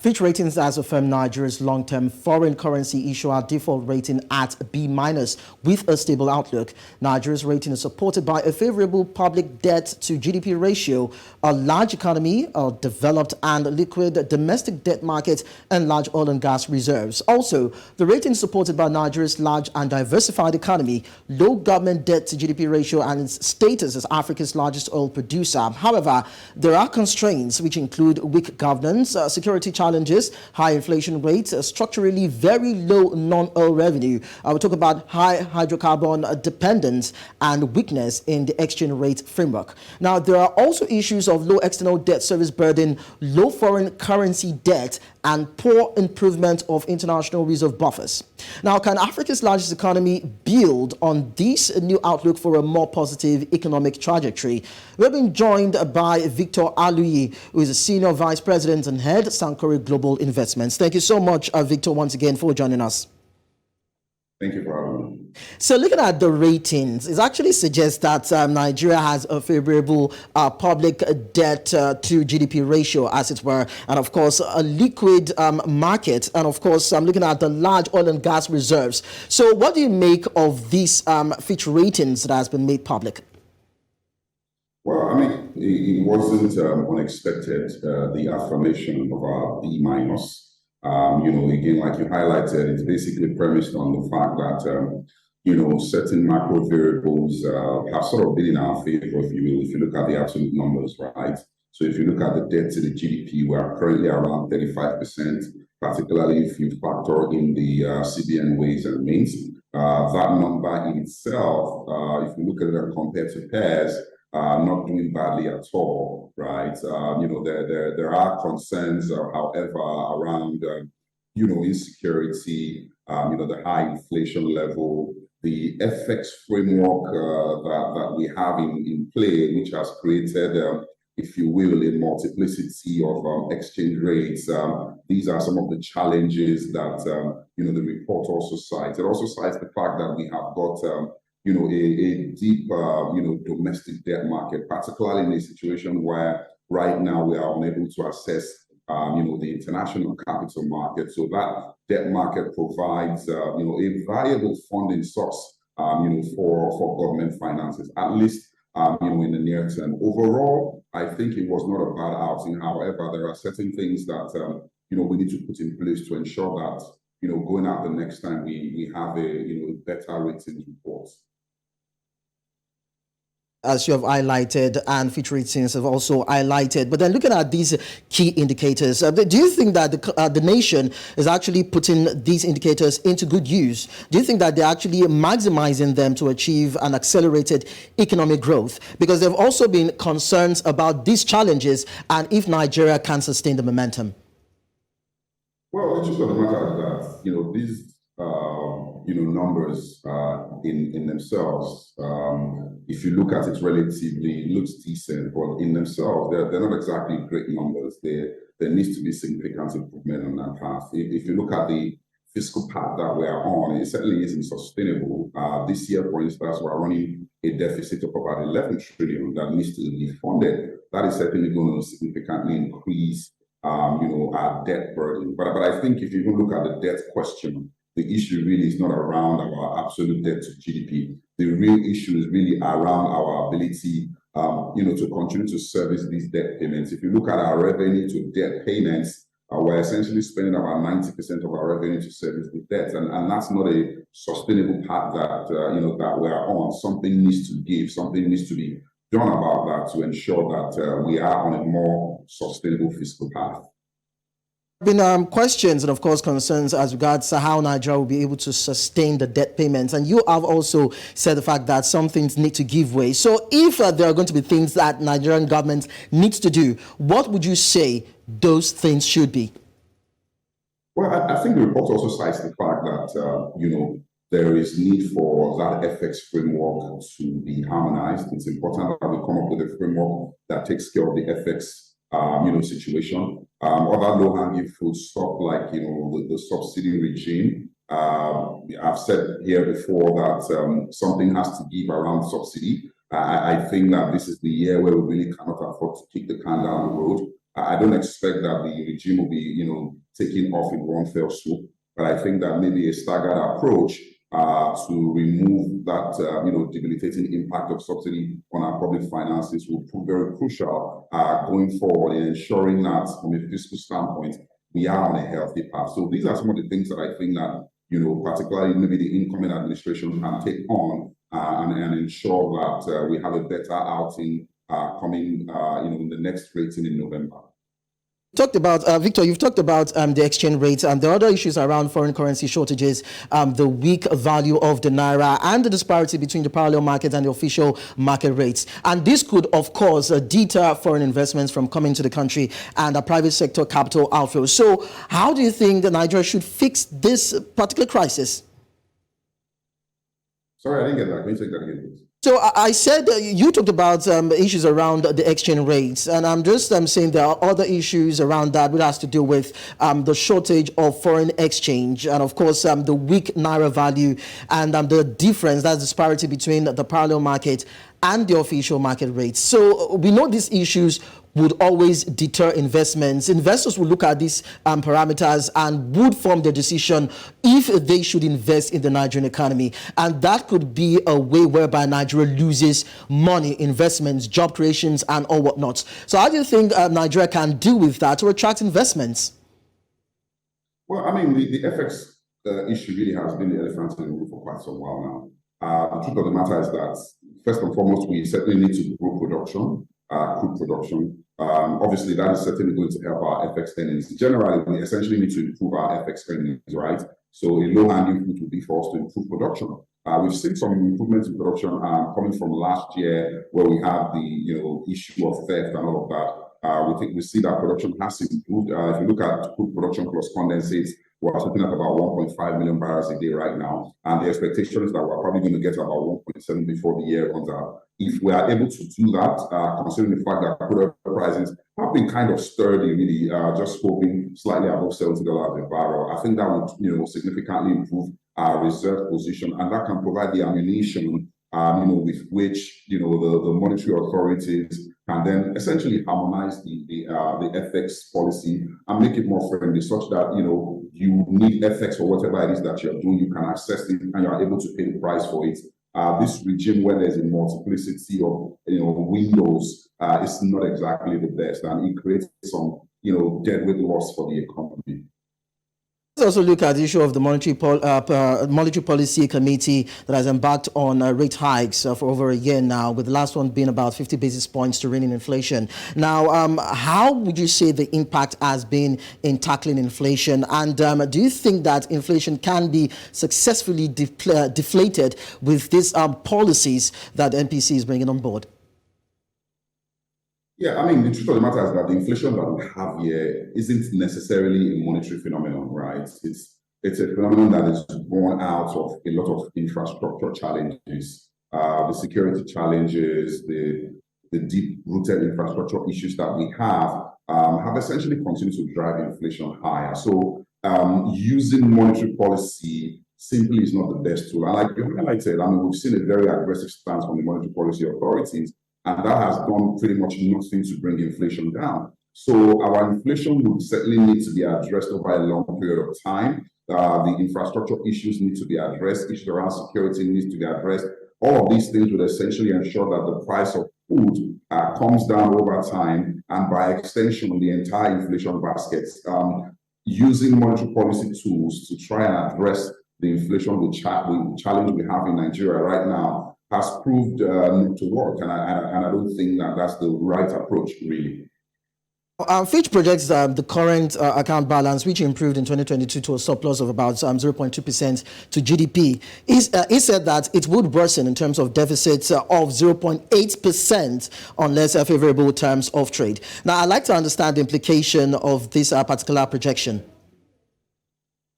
Fitch Ratings has affirmed Nigeria's long-term foreign currency issuer default rating at B- with a stable outlook. Nigeria's rating is supported by a favorable public debt-to-GDP ratio, a large economy, a developed and liquid domestic debt market, and large oil and gas reserves. Also, the rating is supported by Nigeria's large and diversified economy, low government debt-to-GDP ratio, and its status as Africa's largest oil producer. However, there are constraints which include weak governance, security challenges, high inflation rates, structurally very low non-oil revenue. We talk about high hydrocarbon dependence and weakness in the exchange rate framework. Now, there are also issues of low external debt service burden, low foreign currency debt, and poor improvement of international reserve buffers. Now, can Africa's largest economy build on this new outlook for a more positive economic trajectory? We've been joined by Victor Aluyi, who is a Senior Vice President and Head, Sankore Global Investments. Thank you so much, Victor, once again for joining us. Thank you for having me. So looking at the ratings, it actually suggests that Nigeria has a favorable public debt to GDP ratio, as it were, and of course a liquid market, and of course I'm looking at the large oil and gas reserves. So what do you make of these Fitch ratings that has been made public? Well, I mean, it wasn't unexpected, the affirmation of our B-. Again, like you highlighted, it's basically premised on the fact that, certain macro variables have sort of been in our favor, if you will, if you look at the absolute numbers, right? So if you look at the debt to the GDP, we are currently around 35%, particularly if you factor in the CBN ways and means. That number in itself, if you look at it compared to peers, not doing badly at all, right? There are concerns, however, around, insecurity, the high inflation level, the FX framework that we have in play, which has created, if you will, a multiplicity of exchange rates. These are some of the challenges that, the report also cites. It also cites the fact that we have got, a deep, domestic debt market, particularly in a situation where right now we are unable to access, the international capital market. So that debt market provides, a viable funding source, for government finances, at least, in the near term. Overall, I think it was not a bad outing. However, there are certain things that, we need to put in place to ensure that, going out the next time we have a, better ratings report. As you have highlighted, and Fitch Ratings have also highlighted. But then looking at these key indicators, do you think that the nation is actually putting these indicators into good use? Do you think that they're actually maximizing them to achieve an accelerated economic growth? Because there have also been concerns about these challenges and if Nigeria can sustain the momentum. Well, the truth of the matter is that, these numbers in themselves, if you look at it relatively, it looks decent, but in themselves, they're not exactly great numbers. There needs to be significant improvement on that path. If you look at the fiscal path that we are on, it certainly isn't sustainable. This year, for instance, we're running a deficit of about 11 trillion that needs to be funded. That is certainly going to significantly increase, our debt burden. But I think if you even look at the debt question, the issue really is not around our absolute debt to GDP. The real issue is really around our ability, to continue to service these debt payments. If you look at our revenue to debt payments, we're essentially spending about 90% of our revenue to service the debt, and that's not a sustainable path that that we're on. Something needs to give. Something needs to be done about that to ensure that we are on a more sustainable fiscal path. Been questions and of course concerns as regards to how Nigeria will be able to sustain the debt payments, and you have also said the fact that some things need to give way. So if there are going to be things that Nigerian government needs to do, what would you say those things should be? Well, I think the report also cites the fact that there is need for that FX framework to be harmonized. It's important that we come up with a framework that takes care of the FX situation. Other low-hanging fruits, stuff like, the subsidy regime. I've said here before that something has to give around subsidy. I think that this is the year where we really cannot afford to kick the can down the road. I don't expect that the regime will be, taking off in one fell swoop, but I think that maybe a staggered approach to remove that, debilitating impact of subsidy on our public finances will prove very crucial going forward in ensuring that, from a fiscal standpoint, we are on a healthy path. So these are some of the things that I think that, particularly maybe the incoming administration can take on and ensure that we have a better outing coming, in the next rating in November. Talked about, Victor, you've talked about the exchange rates and the other issues around foreign currency shortages, the weak value of the naira and the disparity between the parallel market and the official market rates. And this could, of course, deter foreign investments from coming to the country and a private sector capital outflow. So how do you think that Nigeria should fix this particular crisis? Sorry, I didn't get that. Can you take that again, please? So I said you talked about issues around the exchange rates, and I'm just saying there are other issues around that which has to do with the shortage of foreign exchange, and of course the weak naira value and the difference, that's disparity between the parallel market and the official market rates. So we know these issues would always deter investments. Investors will look at these parameters and would form their decision if they should invest in the Nigerian economy. And that could be a way whereby Nigeria loses money, investments, job creations, and all whatnot. So how do you think Nigeria can deal with that to attract investments? Well, I mean, the FX issue really has been the elephant in the room for quite some while now. The truth of the matter is that, first and foremost, we certainly need to grow production, crude production. Obviously, that is certainly going to help our FX earnings. Generally, we essentially need to improve our FX earnings, right? So a low-hanging fruit would be for us to improve production. We've seen some improvements in production coming from last year, where we had the issue of theft and all of that. We see that production has improved. If you look at crude production plus condensates, we're looking at about 1.5 million barrels a day right now. And the expectation is that we're probably going to get about 1.7 before the year runs out. If we are able to do that, considering the fact that crude oil prices have been kind of sturdy, really, just hoping slightly above $70 a barrel, I think that would, significantly improve our reserve position, and that can provide the ammunition, with which, the monetary authorities can then essentially harmonize the FX policy and make it more friendly, such that, you need FX for whatever it is that you're doing, you can access it and you're able to pay the price for it. This regime, where there's a multiplicity of, windows, is not exactly the best, and it creates some, deadweight loss for the economy. Let's also look at the issue of the Monetary Policy Committee that has embarked on rate hikes for over a year now, with the last one being about 50 basis points to rein in inflation. Now, how would you say the impact has been in tackling inflation? And do you think that inflation can be successfully deflated with these policies that the MPC is bringing on board? Yeah, I mean, the truth of the matter is that the inflation that we have here isn't necessarily a monetary phenomenon, right? It's a phenomenon that is born out of a lot of infrastructure challenges, the security challenges, the deep-rooted infrastructure issues that we have essentially continued to drive inflation higher. So using monetary policy simply is not the best tool. And like you highlighted, I mean, we've seen a very aggressive stance from the monetary policy authorities, and that has done pretty much nothing to bring inflation down. So our inflation would certainly need to be addressed over a long period of time. The infrastructure issues need to be addressed. Issues around security needs to be addressed. All of these things would essentially ensure that the price of food comes down over time, and by extension, the entire inflation basket. Using monetary policy tools to try and address the inflation challenge we have in Nigeria right now has proved not to work, and I don't think that that's the right approach, really. Fitch projects the current account balance, which improved in 2022 to a surplus of about 0.2% to GDP. He said that it would worsen in terms of deficits of 0.8% unless favorable terms of trade. Now, I'd like to understand the implication of this particular projection.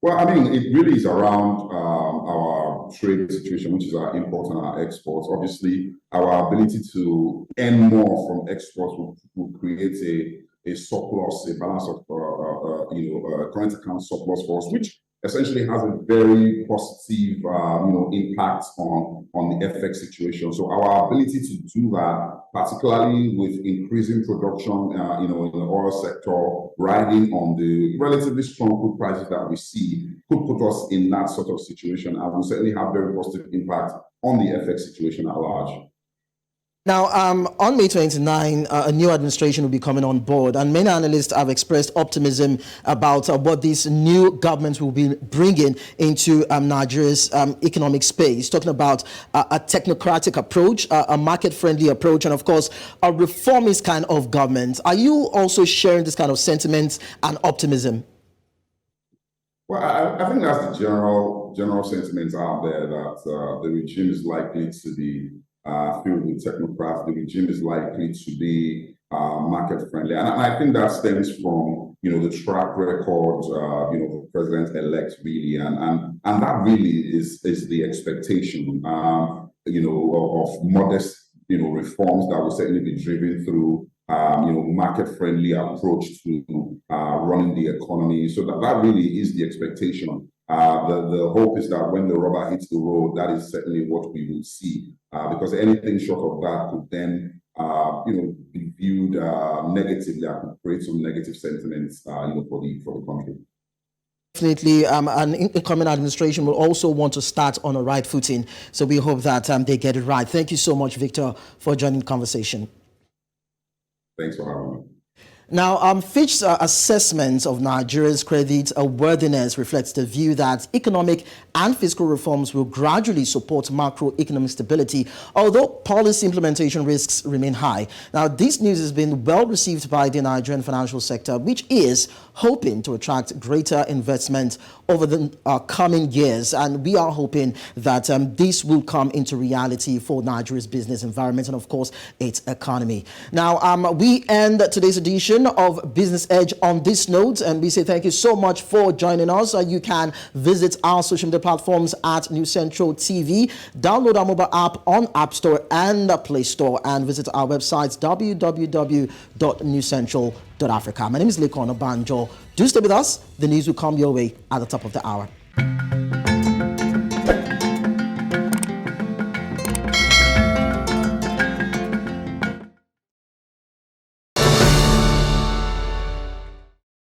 Well, I mean, it really is around our trade situation, which is our imports and our exports. Obviously, our ability to earn more from exports will create a surplus, a balance of current account surplus for us, which essentially has a very positive, impact on the FX situation. So our ability to do that, particularly with increasing production, in the oil sector, riding on the relatively strong crude prices that we see, could put us in that sort of situation, and will certainly have very positive impact on the FX situation at large. Now, on May 29, a new administration will be coming on board, and many analysts have expressed optimism about what this new government will be bringing into Nigeria's economic space, talking about a technocratic approach, a market-friendly approach, and of course, a reformist kind of government. Are you also sharing this kind of sentiments and optimism? Well, I think that's the general sentiment out there, that the regime is likely to be filled with technocrats. The regime is likely to be market friendly, and I think that stems from the track record the president-elect really, and that really is the expectation of modest reforms that will certainly be driven through market-friendly approach to running the economy. So that really is the expectation. The hope is that when the rubber hits the road, that is certainly what we will see, because anything short of that could then be viewed negatively and could create some negative sentiments for the country. Definitely, an incoming administration will also want to start on a right footing. So we hope that they get it right. Thank you so much, Victor, for joining the conversation. Thanks for having me. Now, Fitch's assessment of Nigeria's credit worthiness reflects the view that economic and fiscal reforms will gradually support macroeconomic stability, although policy implementation risks remain high. Now, this news has been well received by the Nigerian financial sector, which is hoping to attract greater investment over the coming years. And we are hoping that this will come into reality for Nigeria's business environment and, of course, its economy. Now, we end today's edition of Business Edge on this note, and we say thank you so much for joining us. You can visit our social media platforms at News Central TV, download our mobile app on App Store and Play Store, and visit our website www.newscentral.africa. My name is Lekan Onabanjo. Do stay with us. The news will come your way at the top of the hour.